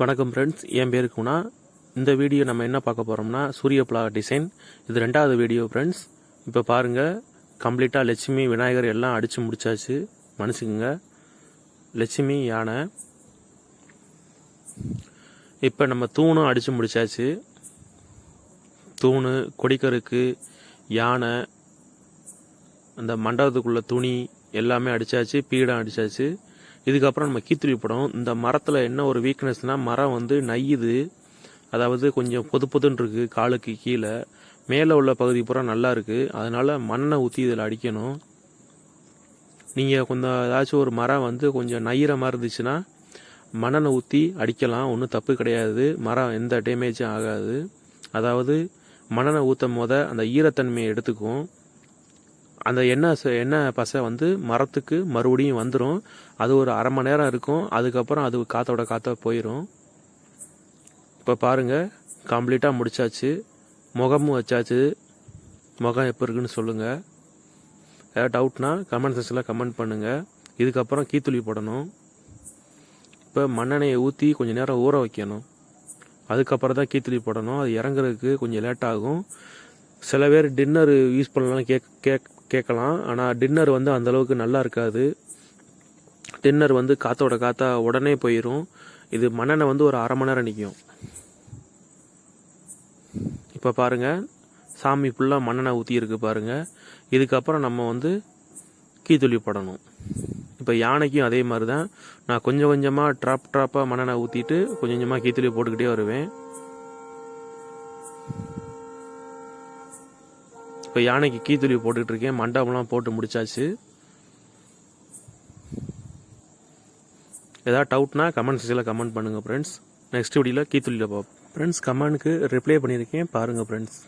வணக்கம் ஃப்ரெண்ட்ஸ், என் பேர் குணா. இந்த வீடியோ நம்ம என்ன பார்க்க போகிறோம்னா சூரிய பலகை டிசைன். இது 2வது வீடியோ ஃப்ரெண்ட்ஸ். இப்போ பாருங்கள், கம்ப்ளீட்டாக லட்சுமி விநாயகர் எல்லாம் அடித்து முடிச்சாச்சு. மனுஷங்க லட்சுமி யானை. இப்போ நம்ம தூணும் அடித்து முடிச்சாச்சு. தூணு, கொடிக்கருக்கு, யானை, அந்த மண்டபத்துக்குள்ள துணி எல்லாமே அடித்தாச்சு. பீடம் அடித்தாச்சு. இதுக்கப்புறம் நம்ம கீத்துளி போடணும். இந்த மரத்தில் என்ன ஒரு வீக்னஸ்னால், மரம் வந்து நையுது. அதாவது கொஞ்சம் பொதுன்னு இருக்குது காலுக்கு கீழே. மேலே உள்ள பகுதி பூரா நல்லா இருக்குது. அதனால் மண்ணை ஊற்றி இதில் அடிக்கணும். நீங்கள் கொஞ்சம் ஏதாச்சும் ஒரு மரம் வந்து கொஞ்சம் நையிற மாதிரி இருந்துச்சுன்னா மண்ணெண்ணை ஊற்றி அடிக்கலாம். ஒன்றும் தப்பு கிடையாது. மரம் எந்த டேமேஜும் ஆகாது. அதாவது மண்ணெண்ணை ஊற்றும் அந்த ஈரத்தன்மையை எடுத்துக்கும். அந்த எண்ணெய் பசை வந்து மரத்துக்கு மறுபடியும் வந்துடும். அது ஒரு அரை மணி நேரம் இருக்கும். அதுக்கப்புறம் அது காற்ற போயிடும். இப்போ பாருங்கள், கம்ப்ளீட்டாக முடிச்சாச்சு. முகமும் வச்சாச்சு. முகம் எப்போ இருக்குன்னு சொல்லுங்கள். ஏதாவது டவுட்னா கமெண்ட் செக்ஷனில் கமெண்ட் பண்ணுங்கள். இதுக்கப்புறம் கீத்துளி போடணும். இப்போ மண்ணெண்ணெயை ஊற்றி கொஞ்சம் நேரம் ஊற வைக்கணும். அதுக்கப்புறம் தான் கீத்துளி போடணும். அது இறங்குறதுக்கு கொஞ்சம் லேட் ஆகும். சில பேர் டின்னர் யூஸ் பண்ணலாம் கேட்கலாம். ஆனால் டின்னர் வந்து அந்தளவுக்கு நல்லா இருக்காது. டின்னர் வந்து காற்றா உடனே போயிடும். இது மண்ணெண்ணெய் வந்து ஒரு அரை மணி நேரம் நிற்கும். இப்போ பாருங்கள், சாமி ஃபுல்லாக மண்ணெண்ணெய் ஊற்றி இருக்கு பாருங்கள். இதுக்கப்புறம் நம்ம வந்து கீத்துளி போடணும். இப்போ யானைக்கும் அதே மாதிரி தான். நான் கொஞ்சம் கொஞ்சமாக ட்ராப்பாக மண்ணெண்ணெய் ஊற்றிட்டு கொஞ்சம் கொஞ்சமாக கீத்துளி போட்டுக்கிட்டே வருவேன். இப்போ யானைக்கு கீத்துளி போட்டுக்கிட்டு இருக்கேன். மண்டபம்லாம் போட்டு முடிச்சாச்சு. ஏதாவது டவுட்னா கமெண்ட் செக்ஷனில் கமெண்ட் பண்ணுங்கள் ஃப்ரெண்ட்ஸ். நெக்ஸ்ட் வீடியோவில் கீத்துளியில் பார்ப்போம் ஃப்ரெண்ட்ஸ். கமெண்ட்க்கு ரிப்ளை பண்ணியிருக்கேன், பாருங்கள் ஃப்ரெண்ட்ஸ்.